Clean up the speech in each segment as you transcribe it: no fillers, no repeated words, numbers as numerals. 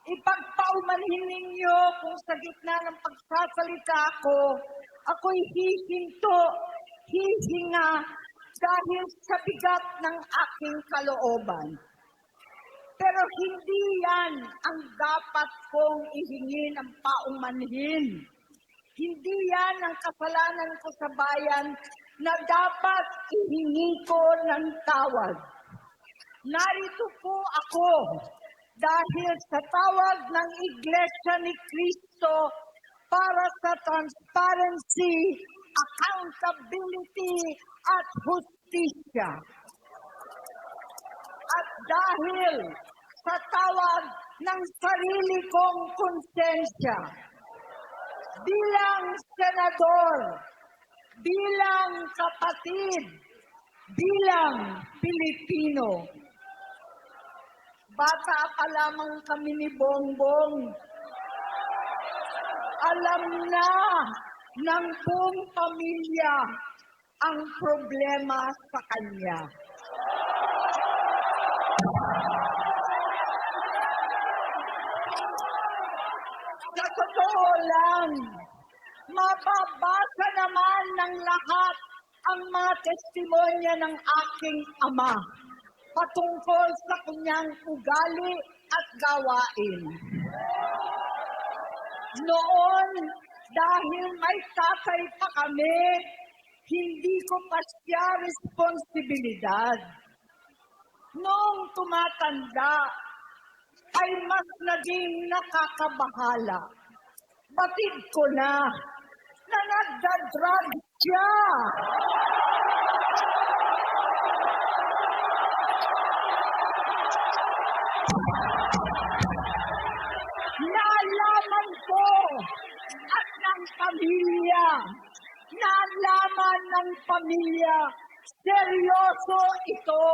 Ipagpaumanhin ninyo kung sa gitna ng pagsasalita ko, ako'y hihinto, hihinga dahil sa bigat ng aking kalooban. Pero hindi yan ang dapat kong ihingin ng paumanhin. Hindi yan ang kasalanan ko sa bayan na dapat ihingi ko ng tawad. Narito po ako dahil sa tawag ng Iglesia ni Cristo para sa transparency, accountability, at hustisya. At dahil sa tawag ng sarili kong konsensya, bilang senador, bilang kapatid, bilang Pilipino. Bata pa lamang kami ni Bongbong. Alam na ng buong pamilya ang problema sa kanya. Sa totoo lang, mababasa naman ng lahat ang mga testimonya ng aking ama patungkol sa kanyang ugali at gawain. Noon, dahil may tatay pa kami, hindi ko pa siya responsibilidad. Noong tumatanda, ay mas naging nakakabahala. Batid ko na nagda-drug siya. Naalaman ko at ng pamilya, naalaman ng pamilya, seryoso ito.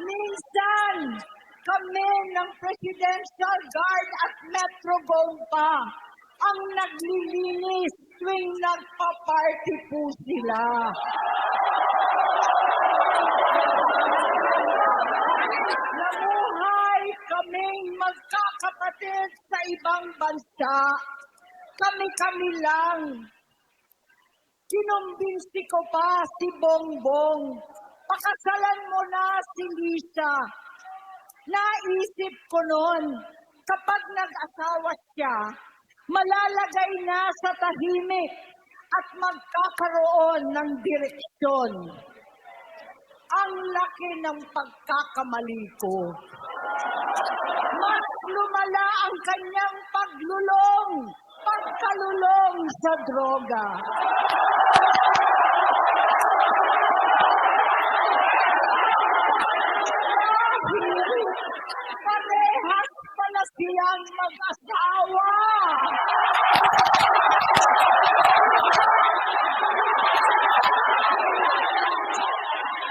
Minsan, kami ng Presidential Guard at Metro Gompa ang naglilinis tuwing nagpa-party po sila. Namuhay kaming magkakapatid sa ibang bansa. Kami-kami lang. Kinumbinsi ko pa si Bongbong. Pakasalan mo na si Lisa. Naisip ko noon, kapag nag-asawa siya, malalagay na sa tahimik at magkakaroon ng direksyon. Ang laki ng pagkakamali ko. Mas lumala ang kanyang pagkalulong sa droga. Parehas pala siyang mag-asawa.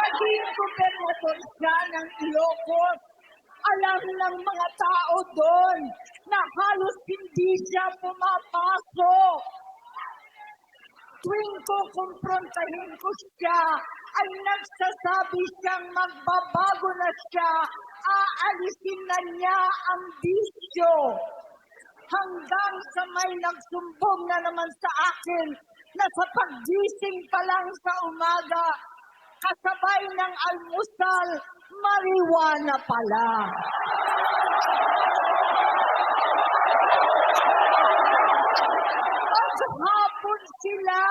Naging gobernador siya ng Ilocos. Alam ng mga tao doon na halos hindi siya pumapasok. Tuwing kukumprontahin ko siya, ay nagsasabi siyang magbabago na siya, aalisin na niya ang bisyo. Hanggang sa may nagsumbong na naman sa akin na sa paggising pa lang sa umaga, kasabay ng almusal, marijuana pala. Maghapon sila.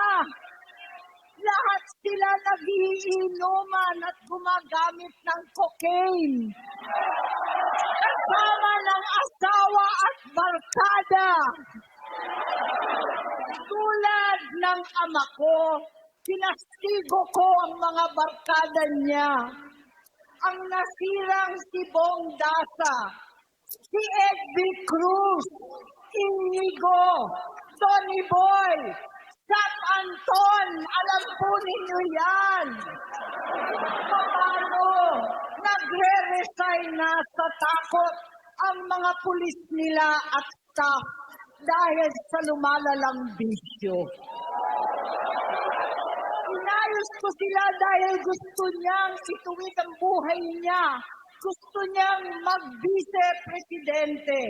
Lahat sila nagiinuman at gumagamit ng cocaine. Kasama ng asawa at barkada. Tulad ng ama ko, pinastigo ko ang mga barkada niya. Ang nasirang si Bong Dasa, si Edby Cruz, Inigo, Tony Boy, Sat Anton, alam po ninyo yan. Paano nagre-resign na sa takot ang mga pulis nila at staff dahil sa lumalalang bisyo. Inayos ko sila dahil gusto niyang ituwid ang buhay niya gusto niyang mag-vice presidente.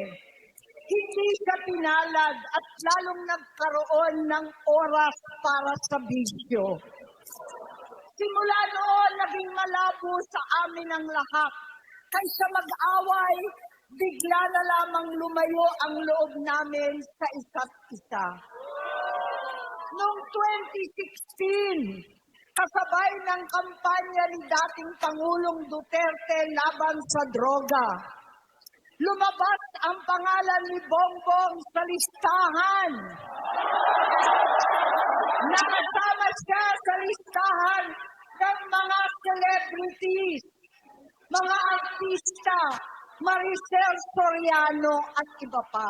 Hindi siya pinalad at lalong nagkaroon ng oras para sa bisyo. Simula noon, naging malabo sa amin ang lahat. Kaysa mag-away, bigla na lamang lumayo ang loob namin sa isa't isa. Noong 2016, kasabay ng kampanya ni dating Pangulong Duterte laban sa droga, lumabas ang pangalan ni Bongbong sa listahan. Nakasama siya sa listahan ng mga celebrities, mga artista, Maricel Soriano at iba pa.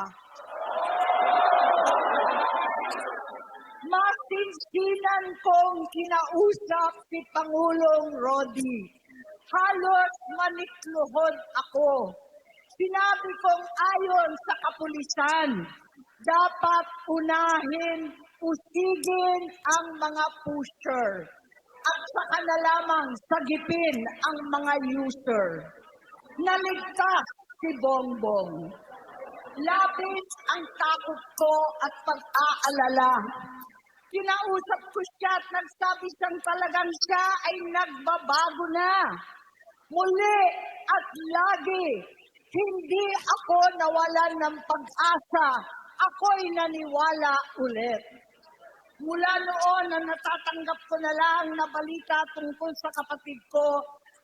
Masinsinan kong kinausap si Pangulong Rodi. Halos manikluhod ako. Sinabi kong ayon sa kapulisan, dapat unahin, usigin ang mga pusher at saka na lamang sagipin ang mga user. Naligtas si Bongbong. Labis ang takot ko at pag-aalala. Kinausap ko siya at nagsabi siyang talagang siya ay nagbabago na. Muli at lagi, hindi ako nawalan ng pag-asa. Ako'y naniwala ulit. Mula noon na natatanggap ko na lang na balita tungkol sa kapatid ko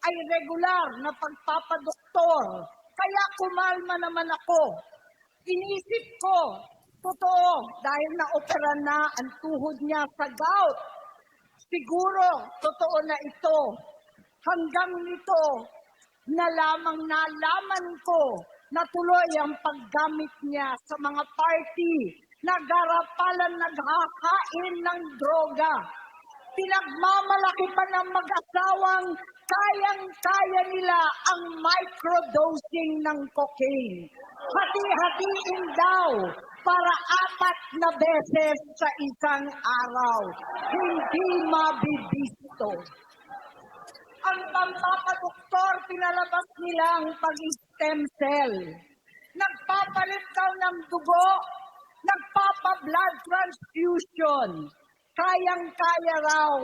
ay regular na pagpapadoktor. Kaya kumalma naman ako. Inisip ko, totoo, dahil na-opera na ang tuhod niya sa gout. Siguro, totoo na ito. Hanggang nito, na lamang nalaman ko na tuloy ang paggamit niya sa mga party na garapalan naghakain ng droga. Pinagmamalaki pa ng mag-asawang kayang-kaya nila ang microdosing ng cocaine. Hati-hatiin daw para 4 na beses sa isang araw. Hindi mabibisto. Ang pampapadoktor, pinalabas nilang pag-stem cell. Nagpapalit daw ng dugo, nagpapa-blood transfusion. Kayang-kaya raw,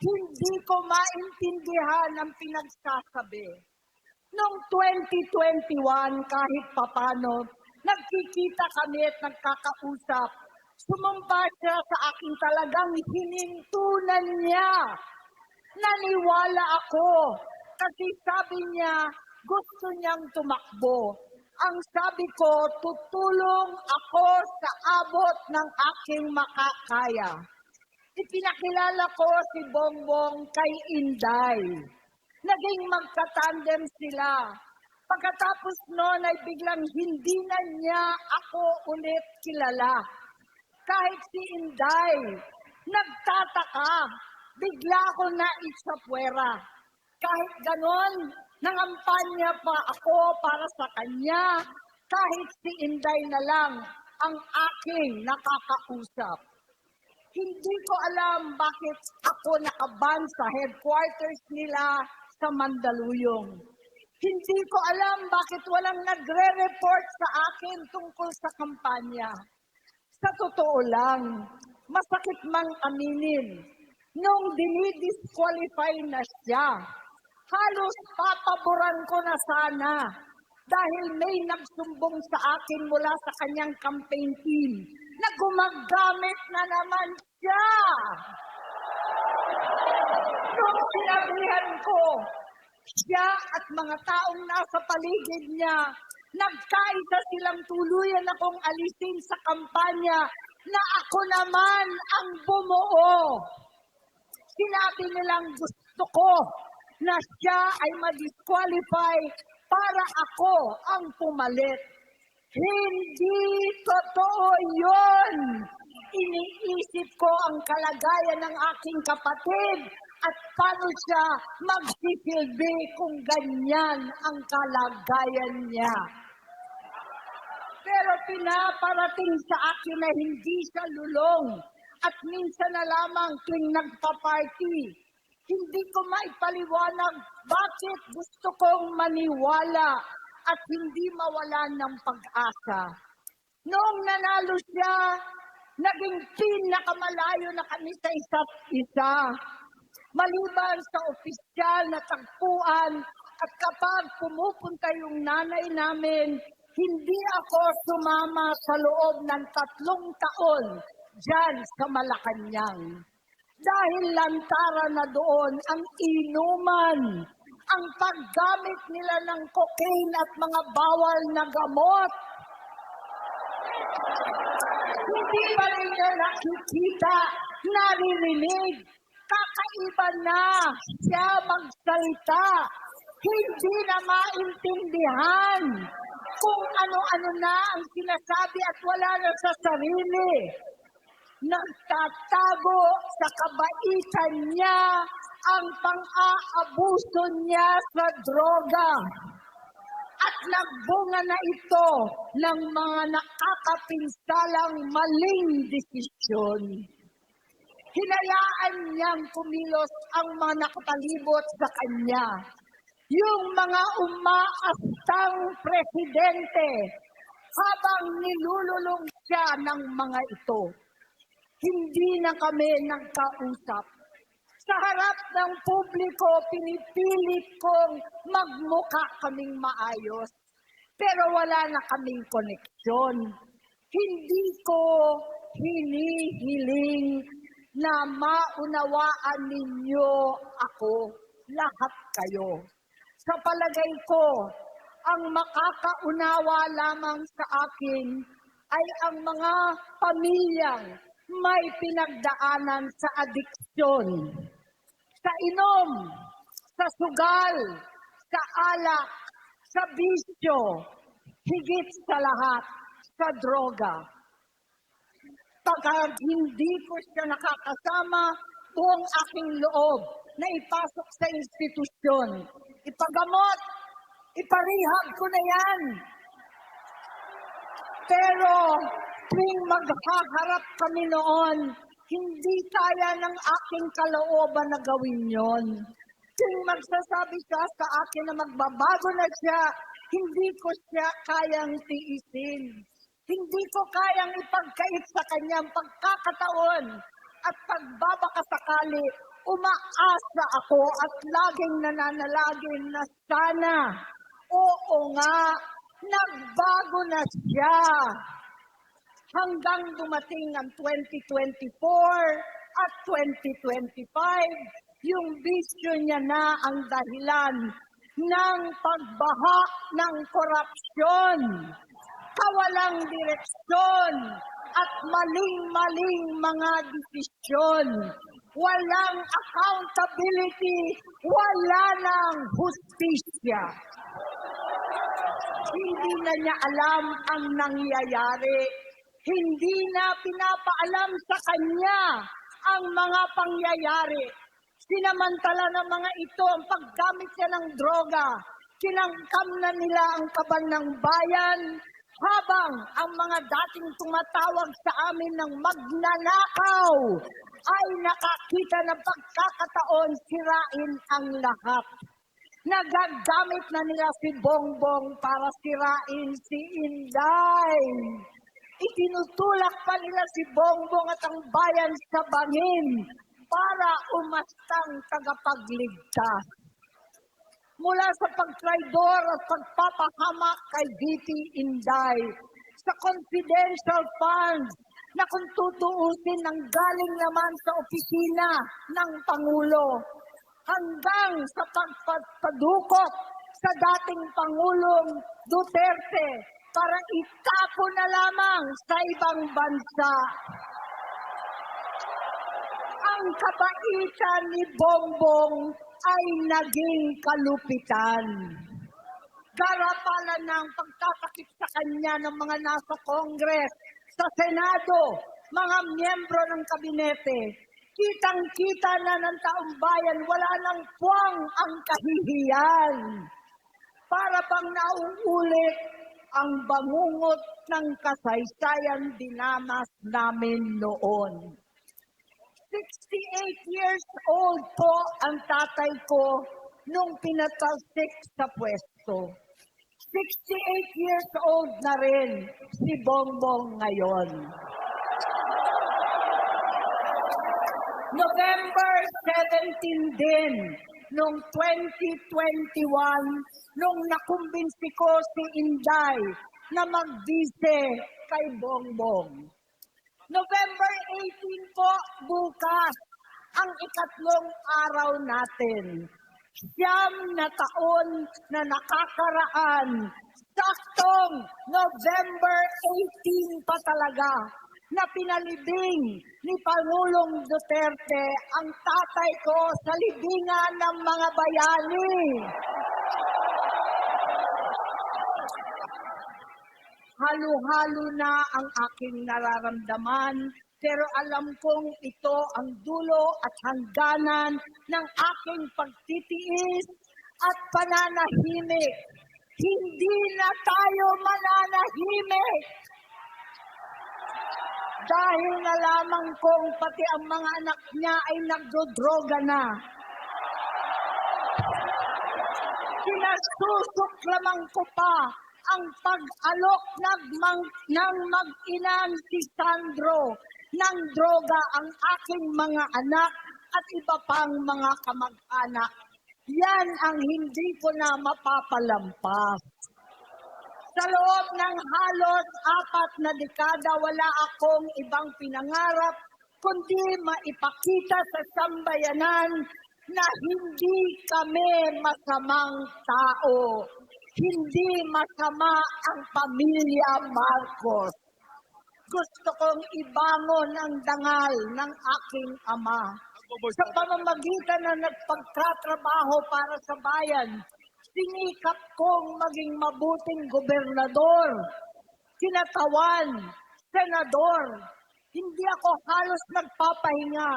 hindi ko maintindihan ang pinagsasabi. Noong 2021, kahit papano, nagkikita kami at nagkakausap. Sumumpa siya sa akin, talagang hinintunan niya. Naniwala ako kasi sabi niya gusto niyang tumakbo. Ang sabi ko, tutulong ako sa abot ng aking makakaya. Ipinakilala ko si Bongbong kay Inday. Naging magkatandem sila. Pagkatapos noon ay biglang hindi na niya ako ulit kilala. Kahit si Inday, nagtataka, bigla ako naitsapwera. Kahit ganon, nangampanya pa ako para sa kanya, kahit si Inday na lang ang aking nakakausap. Hindi ko alam bakit ako nakaban sa headquarters nila sa Mandaluyong. Hindi ko alam bakit walang nagre-report sa akin tungkol sa kampanya. Sa totoo lang, masakit mang aminin, nung dinidisqualify na siya, halos papaboran ko na sana dahil may nagsumbong sa akin mula sa kanyang campaign team na gumagamit na naman siya. Nung sinabihan ko, siya at mga taong nasa paligid niya, nagkaisa silang tuluyan akong alisin sa kampanya na ako naman ang bumuo. Sinabi nilang gusto ko na siya ay ma-disqualify para ako ang pumalit. Hindi totoo yun. Iniisip ko ang kalagayan ng aking kapatid at paano siya magsisilbi kung ganyan ang kalagayan niya. Pero pinaparating sa akin na hindi siya lulong at minsan na lamang tuwing nagpa-party. Hindi ko maipaliwanag bakit gusto kong maniwala at hindi mawalan ng pag-asa. Noong nanalo siya, naging pinakamalayo na kami sa isa't isa. Maliban sa opisyal na tagpuan at kapag pumupunta yung nanay namin, hindi ako sumama sa loob ng 3 taon dyan sa Malacanang. Dahil lantara na doon ang inuman, ang paggamit nila ng cocaine at mga bawal na gamot. Hindi ba ninyo nakikita, naririnig? Kakaiba na siya magsalita. Hindi na maintindihan kung ano-ano na ang sinasabi at wala na sa sarili. Nagtatago sa kabaitan niya ang pang-aabuso niya sa droga. At nagbunga na ito ng mga nakakapinsalang maling desisyon. Hinayaan niyang kumilos ang mga nakapalibot sa kanya. Yung mga umaastang presidente habang nilululong siya ng mga ito. Hindi na kami nagkausap. Sa harap ng publiko, pinipilit kong magmukha kaming maayos. Pero wala na kaming koneksyon. Hindi ko hinihiling na maunawaan ninyo ako, lahat kayo. Sa palagay ko, ang makakaunawa lamang sa akin ay ang mga pamilyang may pinagdaanan sa adiksyon, sa inom, sa sugal, sa alak, sa bisyo, higit sa lahat, sa droga. Pagka hindi ko siya nakakasama, buong aking loob na ipasok sa institusyon. Ipagamot, iparehab ko na yan. Pero tuwing maghaharap kami noon, hindi kaya ng aking kalooban na gawin yon. Tuwing magsasabi siya sa akin na magbabago na siya, hindi ko siya kayang tiisin. Hindi ko kayang ipagkait sa kanyang pagkakataon at pagbabakasakali, umaasa ako at laging nananalangin na sana, oo nga, nagbago na siya. Hanggang dumating ang 2024 at 2025, yung bisyo niya na ang dahilan ng pagbaha ng korupsyon, kawalang direksyon, at maling-maling mga desisyon. Walang accountability, wala ng hustisya. Hindi na niya alam ang nangyayari. Hindi na pinapaalam sa kanya ang mga pangyayari. Sinamantala ng mga ito ang paggamit niya ng droga. Kinangkam na nila ang kaban ng bayan habang ang mga dating tumatawag sa amin ng magnanakaw ay nakakita ng pagkakataon sirain ang lahat. Nagagamit na nila si Bongbong para sirain si Inday. Itinutulak pa nila si Bongbong at ang bayan sa bangin para umastang tagapagligtas. Mula sa pagtraidor at pagpapahamak kay VP Inday, sa confidential funds na kung tutuusin ng galing naman sa opisina ng Pangulo, hanggang sa pagpadukot sa dating Pangulong Duterte para itapo na lamang sa ibang bansa. Ang kabaitan ni Bongbong ay naging kalupitan. Garapalan ng pagtatakip sa kanya ng mga nasa Congress, sa Senado, mga miyembro ng kabinete. Kitang-kita na ng taong bayan, wala nang puwang ang kahihiyan. Para bang nauulit ang bangungot ng kasaysayan dinamas namin noon. 68 years old po ang tatay ko nung pinatalsik sa pwesto. 68 years old na rin si Bongbong ngayon. November 17 din, noong 2021, nung nakumbinsi ko si Inday na mag-vise kay Bongbong. November 18 po, bukas, ang ikatlong araw natin. 9 na taon na nakakaraan, saktong November 18 pa talaga, na pinalibing ni Pangulong Duterte ang tatay ko sa libingan ng mga bayani. Halo-halo na ang aking nararamdaman, pero alam kong ito ang dulo at hangganan ng aking pagtitiis at pananahimik. Hindi na tayo mananahimik! Dahil nalaman kong pati ang mga anak niya ay nagdodroga na. Kinasusuklaman ko pa ang pag-alok ng mag-inang si Sandro ng droga ang aking mga anak at iba pang mga kamag-anak. Yan ang hindi ko na mapapalampas. Sa loob ng halos 4 na dekada, wala akong ibang pinangarap kundi maipakita sa sambayanan na hindi kami masamang tao. Hindi masama ang pamilya Marcos. Gusto kong ibangon ang dangal ng aking ama. Sa pamamagitan na nagpagtatrabaho para sa bayan, sinikap kong maging mabuting gobernador, kinatawan, senador. Hindi ako halos nagpapahinga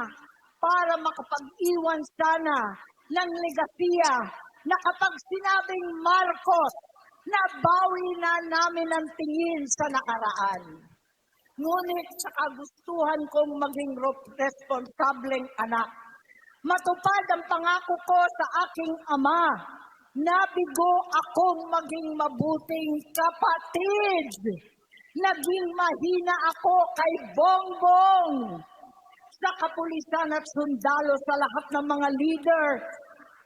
para makapag-iwan sana ng legasiya na kapag sinabing Marcos, nabawi na namin ang tingin sa nakaraan. Ngunit sa kagustuhan kong maging responsableng anak, matupad ang pangako ko sa aking ama. Nabigo akong maging mabuting kapatid. Naging mahina ako kay Bongbong. Sa kapulisan at sundalo, sa lahat ng mga leader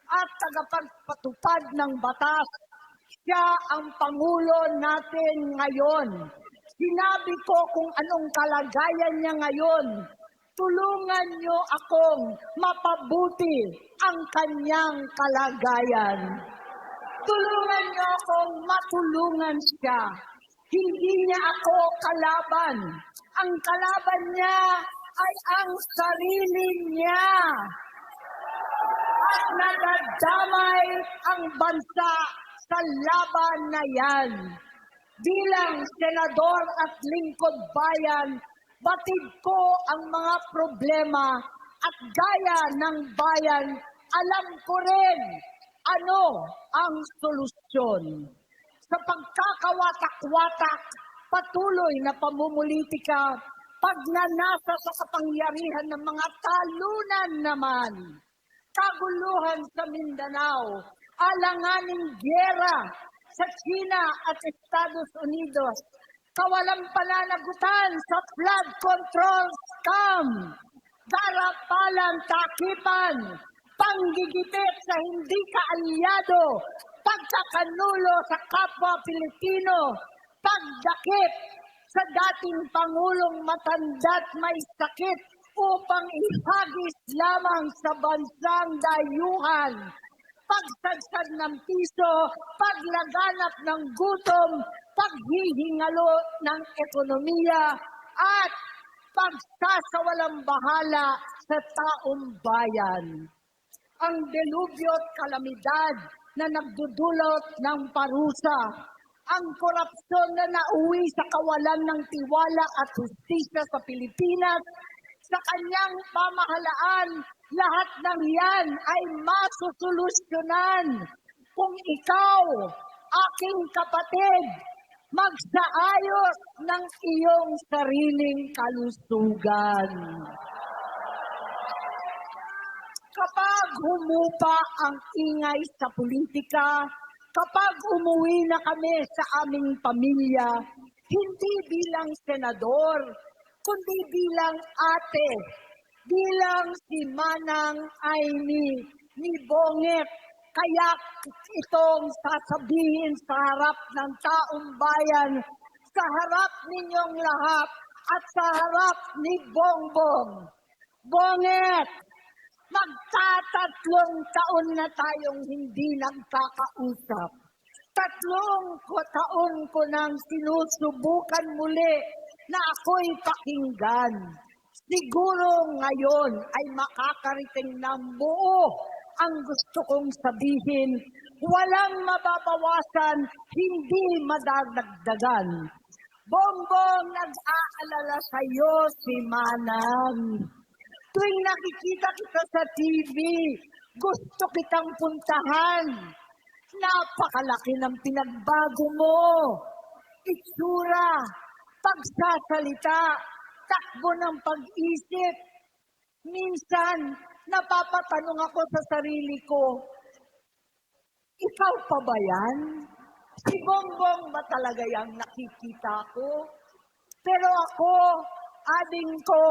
at tagapagpatupad ng batas, siya ang Pangulo natin ngayon. Sinabi ko kung anong kalagayan niya ngayon. Tulungan niyo akong mapabuti ang kanyang kalagayan. Tulungan niyo akong matulungan siya. Hindi niya ako kalaban. Ang kalaban niya ay ang sarili niya. At nadadamay ang bansa sa laban na yan. Bilang senador at lingkod bayan, batid ko ang mga problema at gaya ng bayan, alam ko rin ano ang solusyon. Sa pagkakawatak-watak, patuloy na pamumulitika, pagnanasa sa kapangyarihan ng mga talunan naman, kaguluhan sa Mindanao, alanganing gyera sa China at Estados Unidos, kawalang pananagutan sa flood control scam, darapalang takipan, panggigipit sa hindi kaalyado, pagkakanulo sa kapwa Pilipino, pagdakip sa dating Pangulong matanda't may sakit upang ihagis lamang sa bansang dayuhan, pagsadsad ng piso, paglaganap ng gutom, paghihingalo ng ekonomiya, at pagsasawalang bahala sa taong bayan. Ang delubyo at kalamidad na nagdudulot ng parusa, ang korupsyon na nauwi sa kawalan ng tiwala at hustisya sa Pilipinas, sa kanyang pamahalaan, lahat ng yan ay masusolusyonan kung ikaw, aking kapatid, magsaayos ng iyong sariling kalusugan. Kapag humupa ang ingay sa politika, kapag umuwi na kami sa aming pamilya, hindi bilang senador, kundi bilang ate, bilang si Manang Aimee ni Bonget. Kaya itong sasabihin sa harap ng taong bayan, sa harap ninyong lahat at sa harap ni Bongbong. Bonget, magtatatlong taon na tayong hindi nagkakausap. 3 taon ko nang sinusubukan muli na ako'y pakinggan. Siguro ngayon ay makakarating ng buo ang gusto kong sabihin. Walang mababawasan, hindi madadagdagan. Bongbong, nag-aalala sa'yo si Manang. Tuwing nakikita kita sa TV, gusto kitang puntahan. Napakalaki ng pinagbago mo. Itsura, pagsasalita, takbo ng pag-isip. Minsan, napapatanong ako sa sarili ko, ikaw pa ba yan? Si Bongbong ba talaga yung nakikita ko? Pero ako, ading ko,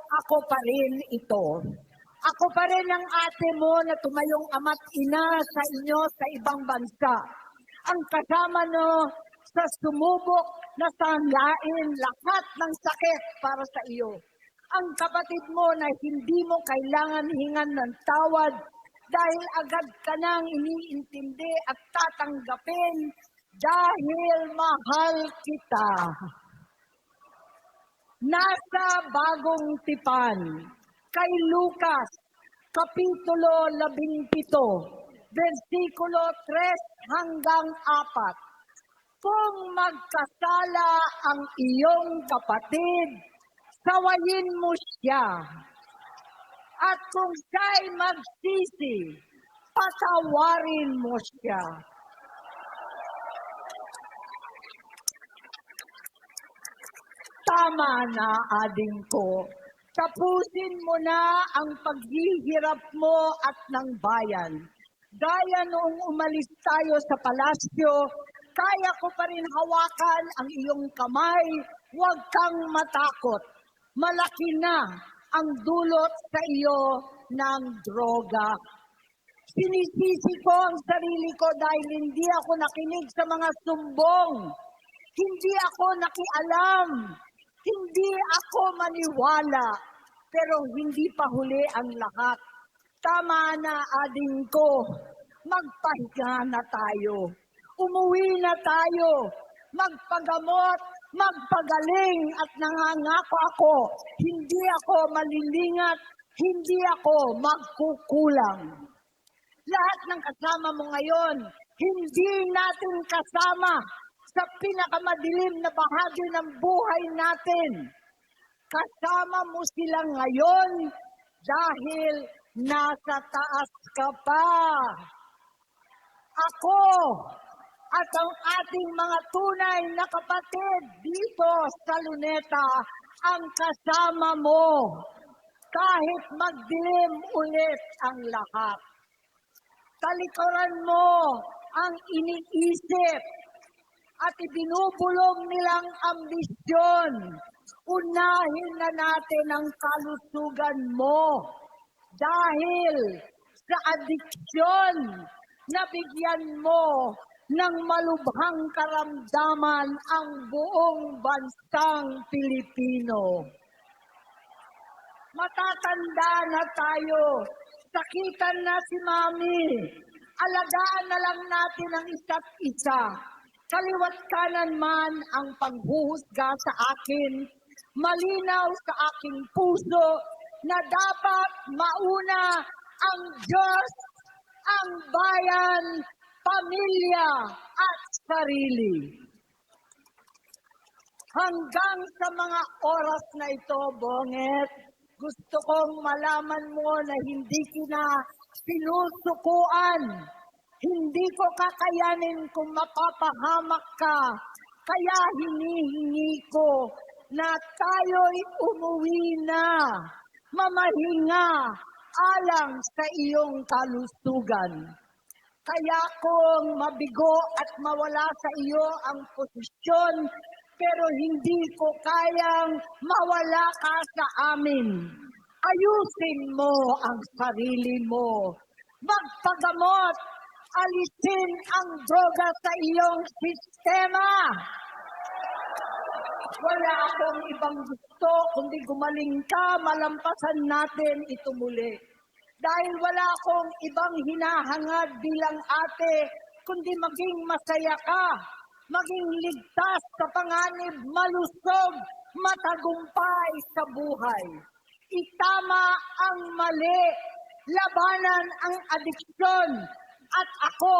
ako pa rin ito. Ako pa rin ang ate mo na tumayong ama't ina sa inyo sa ibang bansa. Ang kasama no sa sumubok na sanglain lahat ng sakit para sa iyo. Ang kapatid mo na hindi mo kailangan hingan ng tawad dahil agad ka nang iniintindi at tatanggapin dahil mahal kita. Nasa Bagong Tipan, kay Lucas, Kapitulo 17, versikulo 3 hanggang 4. Kung magkasala ang iyong kapatid, sawayin mo siya. At kung siya'y magsisi, patawarin mo siya. Tama na, ading ko. Tapusin mo na ang paghihirap mo at ng bayan. Gaya noong umalis tayo sa palasyo, kaya ko pa rin hawakan ang iyong kamay. Huwag kang matakot. Malaki na ang dulot sa iyo ng droga. Sinisisi ko ang sarili ko dahil hindi ako nakinig sa mga sumbong. Hindi ako nakialam. Hindi ako maniwala. Pero hindi pa huli ang lahat. Tama na, ading ko. Magpahinga na tayo. Umuwi na tayo. Magpagamot, magpagaling at nangangako ako. Hindi ako malilingat. Hindi ako magkukulang. Lahat ng kasama mo ngayon, hindi natin kasama sa pinakamadilim na bahagi ng buhay natin. Kasama mo sila ngayon dahil nasa taas ka pa. Ako at ang ating mga tunay na kapatid dito sa Luneta ang kasama mo kahit magdilim ulit ang lahat. Talikuran mo ang iniisip at ibinubulong nilang ambisyon. Unahin na natin ang kalusugan mo dahil sa adiksyon na bigyan mo ng malubhang karamdaman ang buong bansang Pilipino. Matatanda na tayo. Sakitan na si Mami. Alagaan na lang natin ang isa't isa. Kaliwat kanan man ang panghuhusga sa akin, malinaw sa aking puso na dapat mauna ang Diyos, ang bayan, pamilya at sarili. Hanggang sa mga oras na ito, Bonget, gusto kong malaman mo na hindi kita sinusukuan. Hindi ko kakayanin kung mapapahamak ka. Kaya hinihingi ko na tayo'y umuwi na, mamahinga, alang sa iyong kalusugan. Kaya kung mabigo at mawala sa iyo ang posisyon, pero hindi ko kayang mawala ka sa amin. Ayusin mo ang sarili mo. Magpagamot. Alisin ang droga sa iyong sistema. Wala akong ibang gusto kundi gumaling ka, malampasan natin ito muli. Dahil wala akong ibang hinahangad bilang ate, kundi maging masaya ka, maging ligtas sa panganib, malusog, matagumpay sa buhay. Itama ang mali, labanan ang adiksyon, at ako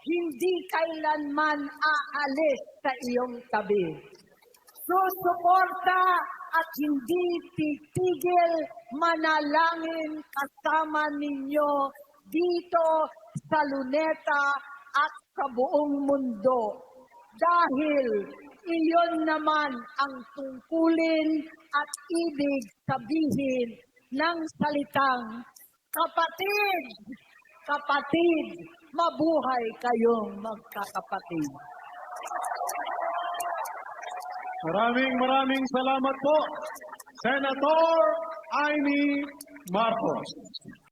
hindi kailanman aalis sa iyong tabi. Susuporta at hindi titigil manalangin kasama ninyo dito sa Luneta at sa buong mundo. Dahil iyon naman ang tungkulin at ibig sabihin ng salitang kapatid, kapatid, mabuhay kayong magkakapatid. Maraming salamat po, Senator Amy Marcos.